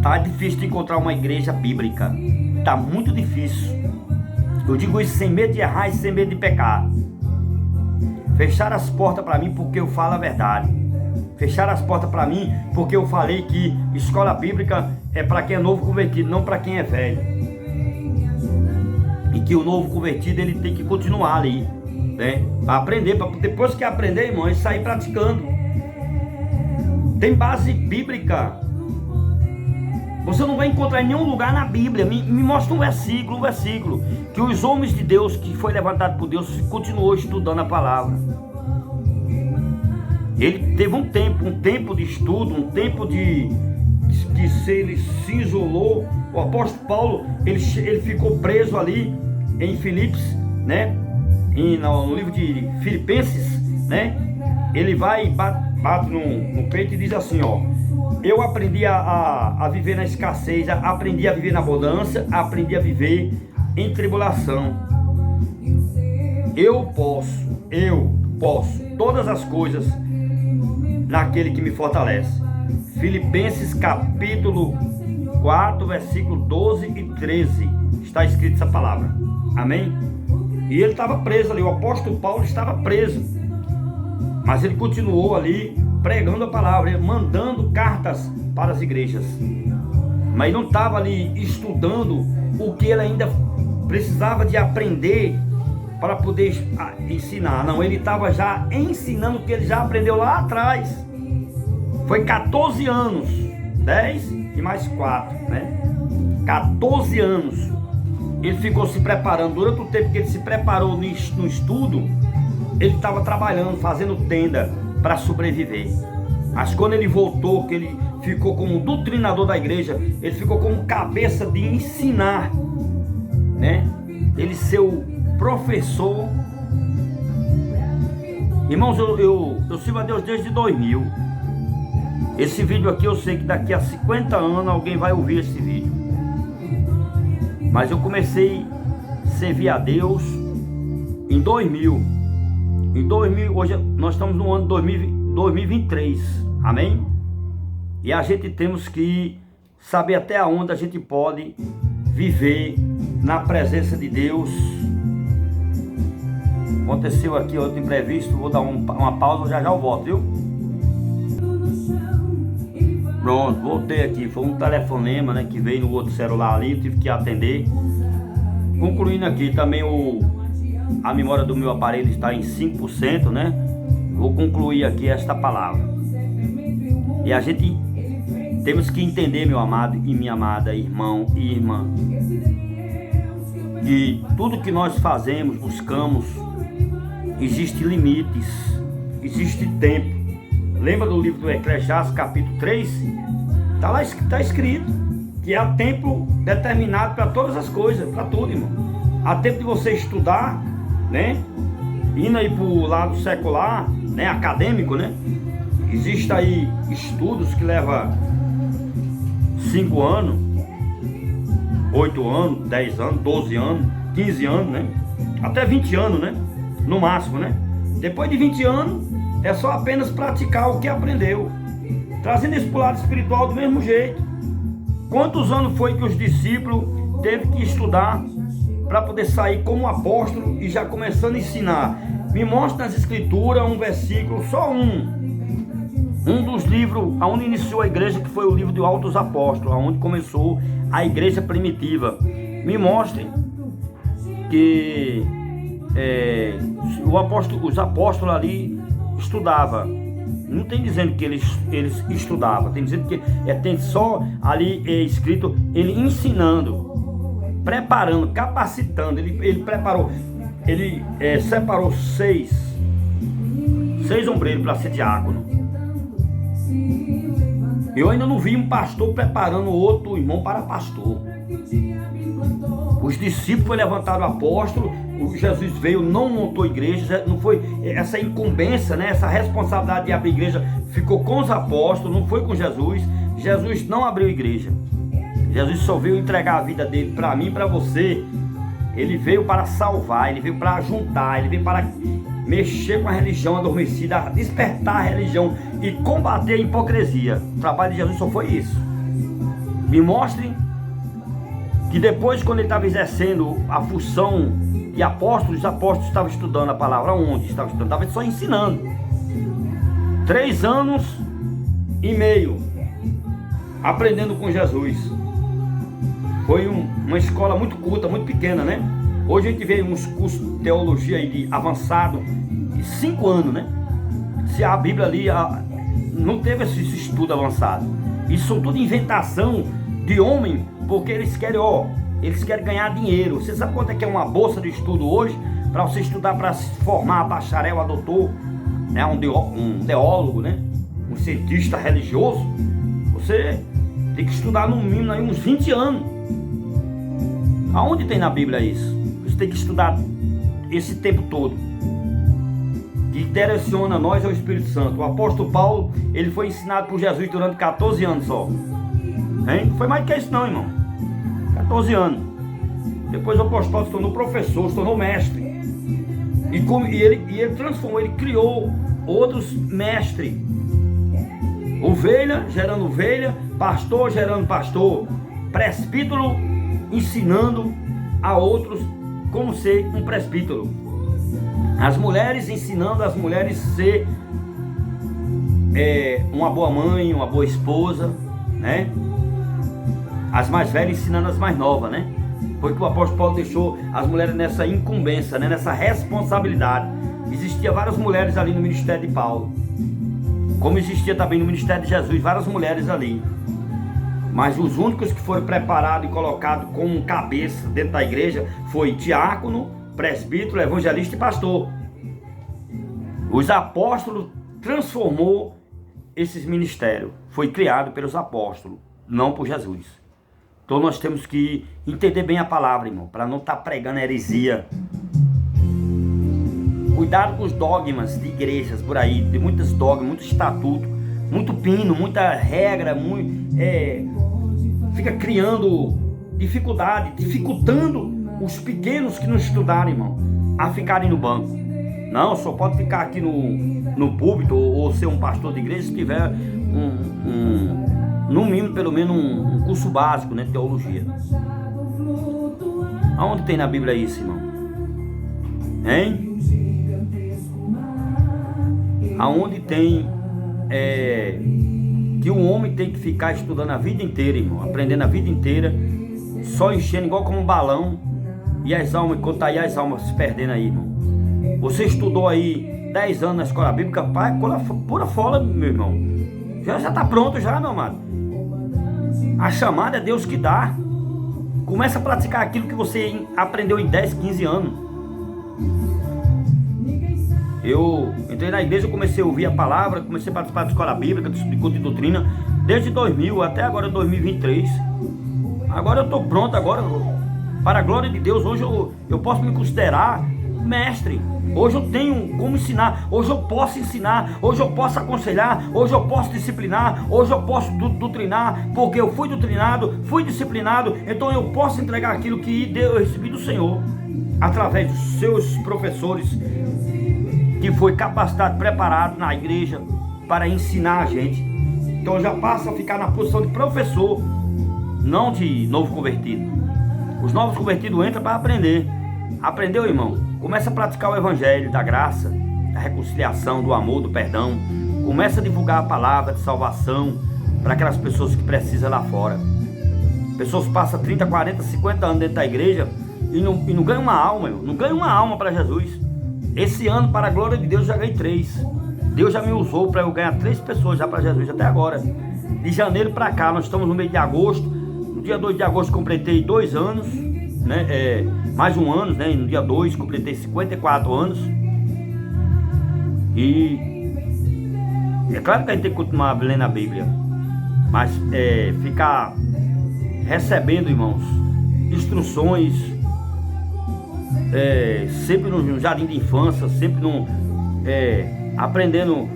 tá difícil de encontrar uma igreja bíblica, tá muito difícil. Eu digo isso sem medo de errar e sem medo de pecar. Fecharam as portas para mim porque eu falo a verdade. Fecharam as portas para mim porque eu falei que escola bíblica é para quem é novo convertido, não para quem é velho. E que o novo convertido ele tem que continuar ali, né? Para aprender, para depois que aprender, irmão, ele sair praticando. Tem base bíblica. Você não vai encontrar em nenhum lugar na Bíblia. Me mostra um versículo que os homens de Deus, que foi levantado por Deus, continuou estudando a palavra. Ele teve um tempo de estudo, um tempo de que ele se isolou. O apóstolo Paulo, ele ficou preso ali em Filipos, né? No livro de Filipenses, né? Ele vai, bate no peito e diz assim, ó: eu aprendi a viver na escassez, aprendi a viver na abundância, aprendi a viver em tribulação. Eu posso todas as coisas naquele que me fortalece. Filipenses capítulo 4, versículo 12 e 13, está escrito essa palavra, amém? E ele estava preso ali, o apóstolo Paulo estava preso, mas ele continuou ali pregando a palavra, mandando cartas para as igrejas, mas não estava ali estudando o que ele ainda precisava de aprender para poder ensinar. Não, ele estava já ensinando o que ele já aprendeu lá atrás. Foi 14 anos, 10 e mais 4, né? 14 anos ele ficou se preparando. Durante o tempo que ele se preparou no estudo, ele estava trabalhando, fazendo tenda para sobreviver. Mas quando ele voltou, que ele ficou como doutrinador da igreja, ele ficou como cabeça de ensinar, né? Ele ser o professor. Irmãos, eu sirvo a Deus desde 2000. Esse vídeo aqui eu sei que daqui a 50 anos alguém vai ouvir esse vídeo. Mas eu comecei a servir a Deus em 2000. Em 2000, hoje nós estamos no ano 2023, amém? E a gente temos que saber até onde a gente pode viver na presença de Deus. Aconteceu aqui outro imprevisto, vou dar uma pausa, já eu volto, viu? Pronto, voltei aqui, foi um telefonema, né, que veio no outro celular ali, eu tive que atender. Concluindo aqui, também a memória do meu aparelho está em 5%, né? Vou concluir aqui esta palavra. E a gente temos que entender, meu amado e minha amada, irmão e irmã, que tudo que nós fazemos, buscamos, existe limites, existe tempo. Lembra do livro do Eclesiastes, capítulo 3? Está escrito que há tempo determinado para todas as coisas, para tudo, irmão. Há tempo de você estudar, né? Indo aí para o lado secular, né? Acadêmico, né? Existe aí estudos que levam 5 anos, 8 anos, 10 anos, 12 anos, 15 anos, né? Até 20 anos, né? No máximo, né? Depois de 20 anos, é só apenas praticar o que aprendeu, trazendo isso para o lado espiritual do mesmo jeito. Quantos anos foi que os discípulos teve que estudar para poder sair como apóstolo e já começando a ensinar? Me mostra nas escrituras um versículo, só um dos livros aonde iniciou a igreja, que foi o livro de Atos dos Apóstolos, aonde começou a igreja primitiva. Me mostre que os apóstolos ali estudavam. Não tem dizendo que eles estudavam, tem dizendo que tem só ali escrito ele ensinando, preparando, capacitando. Ele preparou, ele separou 6 6 ombreiros para ser diácono. Eu ainda não vi um pastor preparando outro irmão para pastor. Os discípulos foi levantado o apóstolo, Jesus veio, não montou igreja, não foi essa incumbência, né, essa responsabilidade de abrir igreja, ficou com os apóstolos, não foi com Jesus. Jesus não abriu igreja. Jesus só veio entregar a vida dele para mim e para você. Ele veio para salvar, ele veio para juntar, ele veio para mexer com a religião adormecida, despertar a religião e combater a hipocrisia. O trabalho de Jesus só foi isso. Me mostrem que depois, quando ele estava exercendo a função de apóstolo, os apóstolos estavam estudando a palavra. Onde estavam estudando? Estavam só ensinando. 3 anos e meio aprendendo com Jesus. Foi uma escola muito curta, muito pequena, né? Hoje a gente vê uns cursos de teologia aí de avançado de 5 anos, né? Se a Bíblia ali não teve esse estudo avançado. Isso são tudo inventação de homem, porque eles querem ganhar dinheiro. Você sabe quanto é que é uma bolsa de estudo hoje? Para você estudar, para se formar a bacharel, a doutor, né? um teólogo, né? Um cientista religioso. Você tem que estudar no mínimo aí uns 20 anos. Aonde tem na Bíblia isso? Você tem que estudar esse tempo todo. Que direciona nós é o Espírito Santo. O apóstolo Paulo, ele foi ensinado por Jesus durante 14 anos só. Hein? Não foi mais que isso não, irmão. 14 anos. Depois o apóstolo Paulo se tornou professor, se tornou mestre. E ele transformou, ele criou outros mestres. Ovelha gerando ovelha, pastor gerando pastor, presbítero ensinando a outros como ser um presbítero. As mulheres ensinando as mulheres a ser uma boa mãe, uma boa esposa, né? As mais velhas ensinando as mais novas, né? Foi que o apóstolo Paulo deixou as mulheres nessa incumbência, né? Nessa responsabilidade. Existia várias mulheres ali no ministério de Paulo, como existia também no ministério de Jesus, várias mulheres ali. Mas os únicos que foram preparados e colocados como cabeça dentro da igreja foi diácono, presbítero, evangelista e pastor. Os apóstolos transformou esses ministérios. Foi criado pelos apóstolos, não por Jesus. Então nós temos que entender bem a palavra, irmão, para não estar pregando heresia. Cuidado com os dogmas de igrejas por aí, tem muitos dogmas, muito estatuto, muito pino, muita regra, fica criando dificuldade, dificultando os pequenos que não estudaram, irmão, a ficarem no banco. Não, só pode ficar aqui no púlpito ou ser um pastor de igreja se tiver no mínimo, pelo menos um curso básico, né, de teologia. Aonde tem na Bíblia isso, irmão? Hein? Aonde tem que o homem tem que ficar estudando a vida inteira, irmão, aprendendo a vida inteira, só enchendo igual como um balão, e as almas, enquanto tá aí as almas se perdendo aí, irmão. Você estudou aí 10 anos na escola bíblica, pai, pura fora, meu irmão. Já tá pronto já, meu amado. A chamada é Deus que dá. Começa a praticar aquilo que você aprendeu em 10, 15 anos. Eu entrei na igreja, comecei a ouvir a palavra, comecei a participar da escola bíblica, de culto de doutrina, desde 2000 até agora 2023. Agora eu estou pronto, agora, para a glória de Deus, hoje eu posso me considerar mestre. Hoje eu tenho como ensinar, hoje eu posso ensinar, hoje eu posso aconselhar, hoje eu posso disciplinar, hoje eu posso doutrinar, porque eu fui doutrinado, fui disciplinado, então eu posso entregar aquilo que eu recebi do Senhor, através dos seus professores, que foi capacitado, preparado na igreja para ensinar a gente. Então eu já passo a ficar na posição de professor, não de novo convertido. Os novos convertidos entram para aprender. Aprendeu, irmão? Começa a praticar o evangelho da graça, da reconciliação, do amor, do perdão. Começa a divulgar a palavra de salvação para aquelas pessoas que precisam lá fora. Pessoas passam 30, 40, 50 anos dentro da igreja e não ganham uma alma, irmão. Não ganham uma alma para Jesus. Esse ano, para a glória de Deus, eu já ganhei 3. Deus já me usou para eu ganhar 3 pessoas já para Jesus até agora. De janeiro para cá, nós estamos no mês de agosto. No dia 2 de agosto completei 2 anos, né? Mais um ano, né? No dia 2 completei 54 anos. E É claro que a gente tem que continuar lendo a Bíblia, mas ficar recebendo, irmãos, instruções, sempre no jardim de infância, sempre aprendendo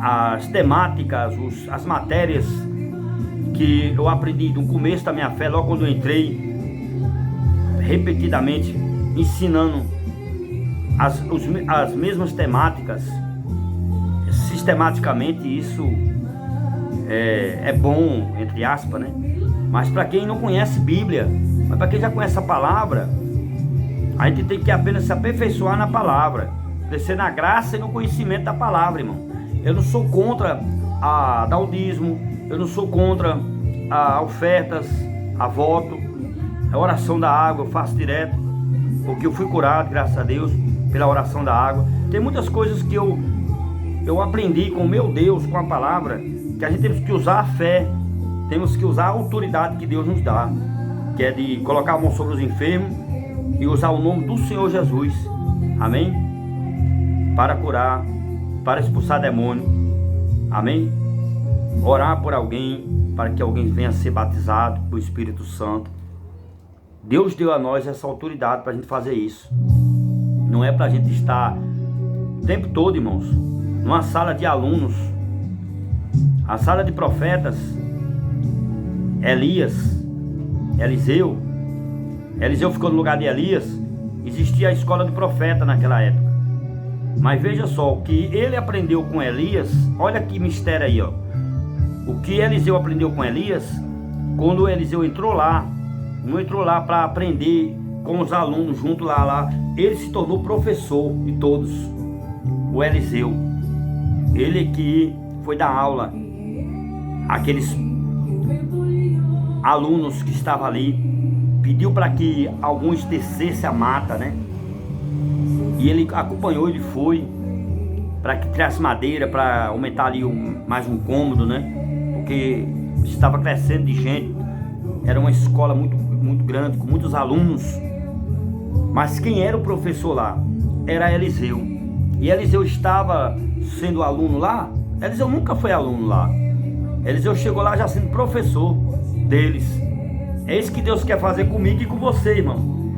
as temáticas, as matérias que eu aprendi no começo da minha fé, logo quando eu entrei, repetidamente ensinando as mesmas temáticas, sistematicamente. Isso é bom, entre aspas, né? Mas para quem não conhece Bíblia, mas para quem já conhece a palavra, a gente tem que apenas se aperfeiçoar na palavra, crescer na graça e no conhecimento da palavra, irmão. Eu não sou contra dar o dízimo, eu não sou contra ofertas, a voto, a oração da água, eu faço direto, porque eu fui curado, graças a Deus, pela oração da água. Tem muitas coisas que eu aprendi com o meu Deus, com a palavra, que a gente temos que usar a fé, temos que usar a autoridade que Deus nos dá, que é de colocar a mão sobre os enfermos e usar o nome do Senhor Jesus, amém? Para curar, para expulsar demônio, amém? Orar por alguém, para que alguém venha a ser batizado com o Espírito Santo. Deus deu a nós essa autoridade para a gente fazer isso. Não é para a gente estar o tempo todo, irmãos, numa sala de alunos. A sala de profetas, Eliseu ficou no lugar de Elias. Existia a escola de profeta naquela época. Mas veja só, o que ele aprendeu com Elias, olha que mistério aí, ó. O que Eliseu aprendeu com Elias, quando Eliseu entrou lá, não entrou lá para aprender com os alunos junto lá, ele se tornou professor de todos. O Eliseu, ele que foi dar aula àqueles alunos que estavam ali, pediu para que alguns descessem a mata, né? E ele acompanhou, ele foi para que tirasse madeira, para aumentar ali mais um cômodo, né? Porque estava crescendo de gente, era uma escola muito, muito grande, com muitos alunos. Mas quem era o professor lá? Era Eliseu. E Eliseu estava sendo aluno lá? Eliseu nunca foi aluno lá. Eliseu chegou lá já sendo professor deles. É isso que Deus quer fazer comigo e com você, irmão.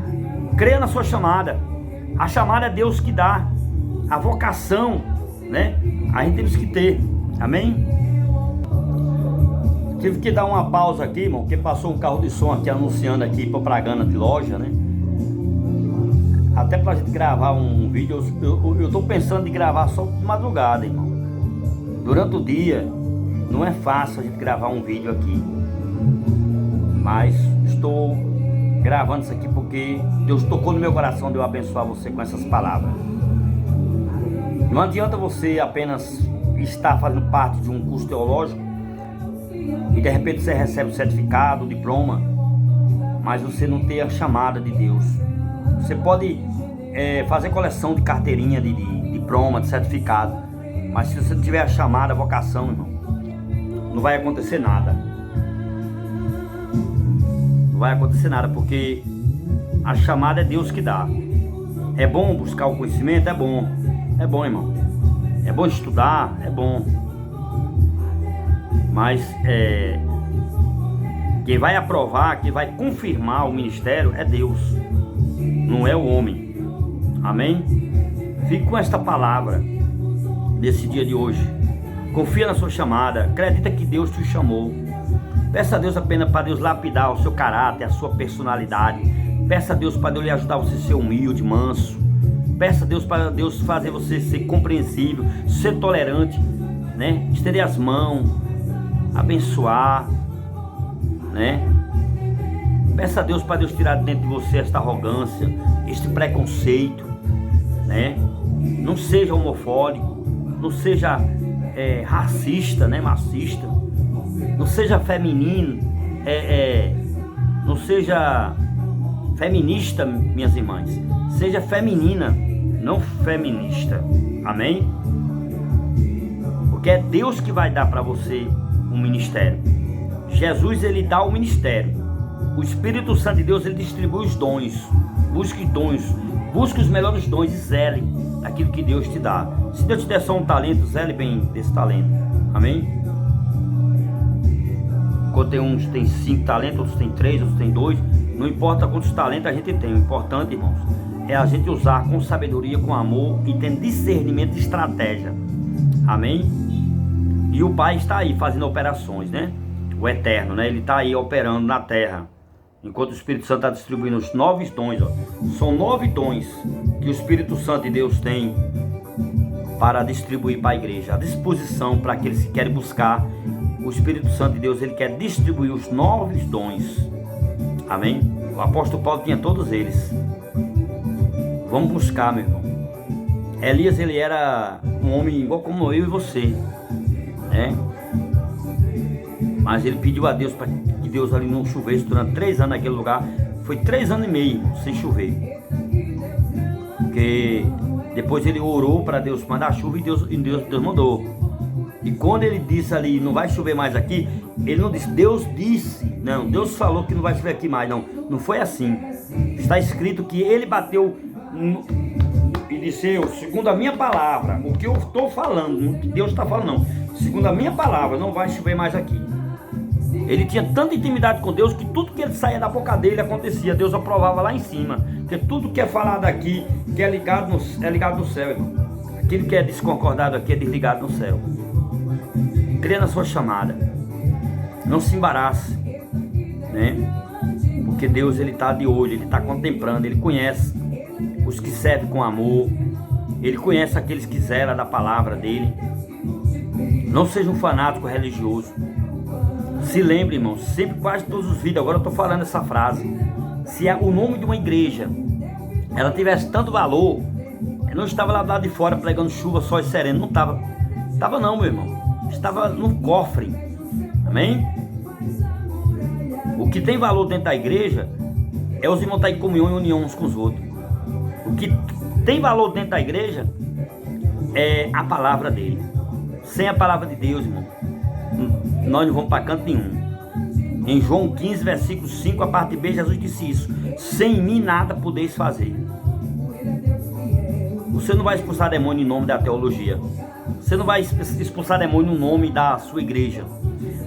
Creia na sua chamada. A chamada é Deus que dá. A vocação, né? A gente temos que ter. Amém? Tive que dar uma pausa aqui, irmão, porque passou um carro de som aqui anunciando aqui propaganda de loja, né? Até pra gente gravar um vídeo, eu tô pensando em gravar só de madrugada, irmão. Durante o dia, não é fácil a gente gravar um vídeo aqui. Mas estou gravando isso aqui porque Deus tocou no meu coração de eu abençoar você com essas palavras. Não adianta você apenas estar fazendo parte de um curso teológico e de repente você recebe o certificado, o diploma, mas você não ter a chamada de Deus. Você pode fazer coleção de carteirinha, de diploma, de certificado, mas se você não tiver a chamada, a vocação, irmão, não vai acontecer nada. Não vai acontecer nada, porque a chamada é Deus que dá. É bom buscar o conhecimento? É bom, irmão. É bom estudar? É bom. Mas quem vai aprovar, quem vai confirmar o ministério é Deus, não é o homem. Amém? Fique com esta palavra desse dia de hoje. Confia na sua chamada, acredita que Deus te chamou. Peça a Deus apenas para Deus lapidar o seu caráter, a sua personalidade. Peça a Deus para Deus lhe ajudar você a ser humilde, manso. Peça a Deus para Deus fazer você ser compreensível, ser tolerante, né? Estender as mãos, abençoar, né? Peça a Deus para Deus tirar de dentro de você esta arrogância, este preconceito, né? Não seja homofóbico, não seja racista, né? Machista, não seja feminino, não seja feminista, minhas irmãs. Seja feminina, não feminista. Amém? Porque é Deus que vai dar para você um ministério. Jesus, ele dá o ministério. O Espírito Santo de Deus, ele distribui os dons. Busque dons. Busque os melhores dons e zele aquilo que Deus te dá. Se Deus te der só um talento, zele bem desse talento. Amém? Enquanto tem uns tem 5 talentos, outros tem 3, outros tem 2. Não importa quantos talentos a gente tem. O importante, irmãos, é a gente usar com sabedoria, com amor e tendo discernimento e estratégia. Amém? E o Pai está aí fazendo operações, né? O Eterno, né? Ele está aí operando na terra. Enquanto o Espírito Santo está distribuindo os 9 dons, ó. São 9 dons que o Espírito Santo de Deus tem para distribuir para a igreja. A disposição para aqueles que querem buscar o Espírito Santo de Deus, ele quer distribuir os 9 dons. Amém? O apóstolo Paulo tinha todos eles. Vamos buscar, meu irmão. Elias, ele era um homem igual como eu e você, né? Mas ele pediu a Deus para que Deus ali não chovesse durante 3 anos naquele lugar. Foi 3 anos e meio sem chover. Porque depois ele orou para Deus mandar chuva e Deus mandou. E quando ele disse ali, não vai chover mais aqui, ele não disse, Deus disse, não, Deus falou que não vai chover aqui mais, não foi assim. Está escrito que ele bateu e disse, eu, segundo a minha palavra, o que eu estou falando, não que Deus está falando, não, segundo a minha palavra, não vai chover mais aqui. Ele tinha tanta intimidade com Deus que tudo que ele saía da boca dele acontecia, Deus aprovava lá em cima, porque tudo que é falado aqui, que é ligado no céu, irmão. Aquilo que é desconcordado aqui é desligado no céu. Crê na sua chamada, não se embarace, né? Porque Deus, ele está de olho, ele está contemplando, ele conhece os que servem com amor, ele conhece aqueles que zelam da palavra dele. Não seja um fanático religioso. Se lembre, irmão, sempre, quase todos os vídeos, agora eu estou falando essa frase, se o nome de uma igreja ela tivesse tanto valor, eu não estava lá do lado de fora pregando chuva, sol e sereno, não estava não, meu irmão. Estava no cofre. Amém? O que tem valor dentro da igreja é os irmãos estar em comunhão e união uns com os outros. O que tem valor dentro da igreja é a palavra dele. Sem a palavra de Deus, irmão, nós não vamos para canto nenhum. Em João 15, versículo 5, a parte B, Jesus disse isso: sem mim nada podeis fazer. Você não vai expulsar demônio em nome da teologia. Você não vai expulsar demônio no nome da sua igreja.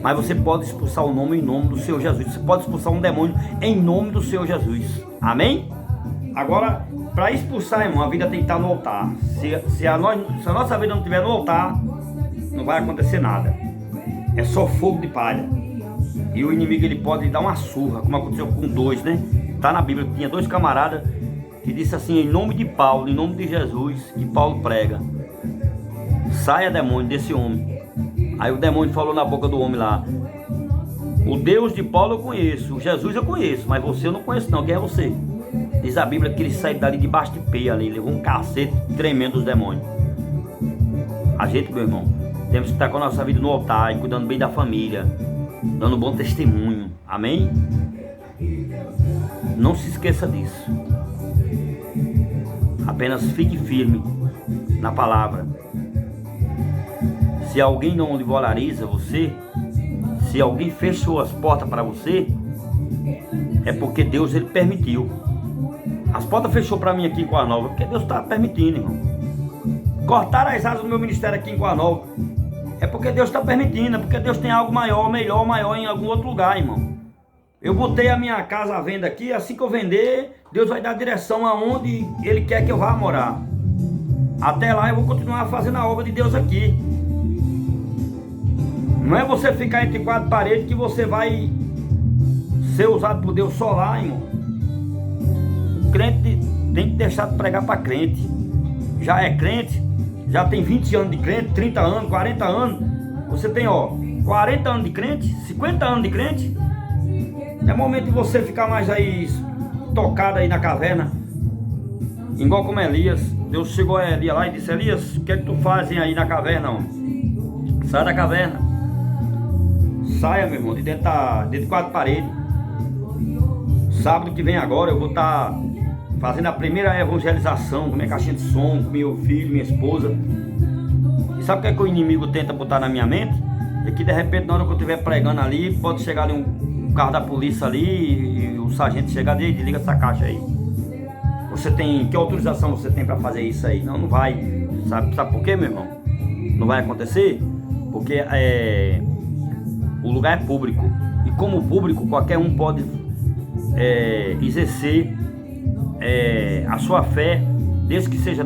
Mas você pode expulsar o nome em nome do Senhor Jesus. Você pode expulsar um demônio em nome do Senhor Jesus. Amém? Agora, para expulsar, irmão, a vida tem que estar no altar. Se a nossa vida não estiver no altar, não vai acontecer nada. É só fogo de palha. E o inimigo, ele pode dar uma surra, como aconteceu com 2, né? Está na Bíblia que tinha 2 camaradas que disse assim, em nome de Paulo, em nome de Jesus, que Paulo prega: saia, demônio, desse homem. Aí o demônio falou na boca do homem lá: o Deus de Paulo eu conheço, o Jesus eu conheço, mas você eu não conheço não, quem é você? Diz a Bíblia que ele saiu dali debaixo de pé ali, levou um cacete tremendo dos demônios. A gente, meu irmão, temos que estar com a nossa vida no altar e cuidando bem da família, dando bom testemunho. Amém? Não se esqueça disso. Apenas fique firme na palavra. Se alguém não lhe valoriza você, se alguém fechou as portas para você, é porque Deus, ele permitiu. As portas fechou para mim aqui em Coa Nova, porque Deus está permitindo, irmão. Cortaram as asas do meu ministério aqui em Coa Nova, é porque Deus está permitindo, é porque Deus tem algo maior, melhor, maior em algum outro lugar, irmão. Eu botei a minha casa à venda aqui, assim que eu vender, Deus vai dar direção aonde Ele quer que eu vá morar. Até lá eu vou continuar fazendo a obra de Deus aqui. Não é você ficar entre 4 paredes que você vai ser usado por Deus só lá, irmão. O crente tem que deixar de pregar para crente. Já é crente, já tem 20 anos de crente, 30 anos, 40 anos. Você tem, 40 anos de crente, 50 anos de crente. É momento de você ficar mais aí tocado aí na caverna, igual como Elias. Deus chegou a Elias lá e disse: Elias, o que é que tu fazem aí na caverna, homem? Sai da caverna. Saia, meu irmão, de dentro de 4 paredes. Sábado que vem agora eu vou estar fazendo a primeira evangelização com minha caixinha de som, com meu filho, minha esposa. E sabe o que é que o inimigo tenta botar na minha mente? É que de repente, na hora que eu estiver pregando ali, pode chegar ali um carro da polícia ali e o sargento chegar e desliga essa caixa aí. Que autorização você tem para fazer isso aí? Não vai. Sabe por quê, meu irmão? Não vai acontecer? Porque o lugar é público. E como público, qualquer um pode exercer a sua fé, desde que seja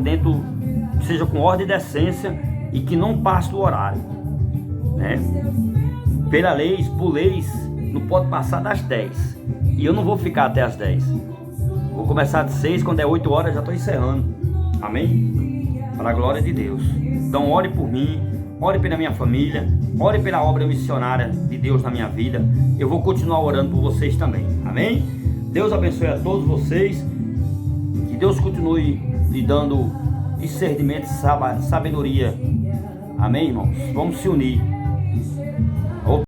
seja com ordem e decência e que não passe do horário, né? Pela lei, por leis, não pode passar das 10. E eu não vou ficar até as 10. Vou começar de 6, quando é 8 horas já estou encerrando. Amém? Para a glória de Deus. Então ore por mim, ore pela minha família, ore pela obra missionária de Deus na minha vida. Eu vou continuar orando por vocês também. Amém? Deus abençoe a todos vocês. Que Deus continue lhe dando discernimento e sabedoria. Amém, irmãos? Vamos se unir.